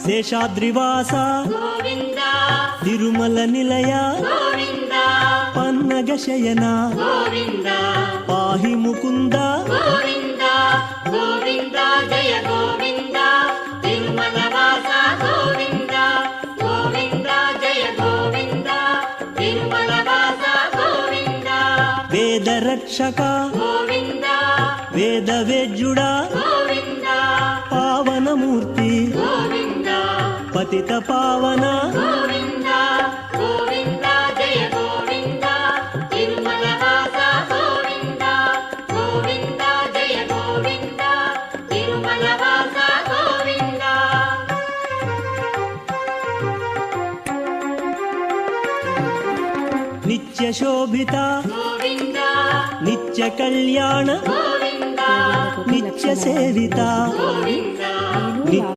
శేషాద్రివాస గోవింద తిరుమల నిలయ గోవింద పన్నగ శయన గోవింద పాహి ముకుంద గోవింద గోవింద జయ గోవింద తిరుమల వాస గోవింద గోవింద జయ గోవింద తిరుమల వాస గోవింద వేద రక్షక గోవింద వేద వేద్యుడా గోవింద పావనమూర్తి గోవింద పతిత పావన గోవింద గోవింద జయ గోవింద తిరుమల వాస గోవింద గోవింద జయ గోవింద తిరుమల వాస గోవింద నిత్య శోభిత గోవింద నిత్య కళ్యాణ గోవింద నిత్య సేవిత గోవింద నిత్య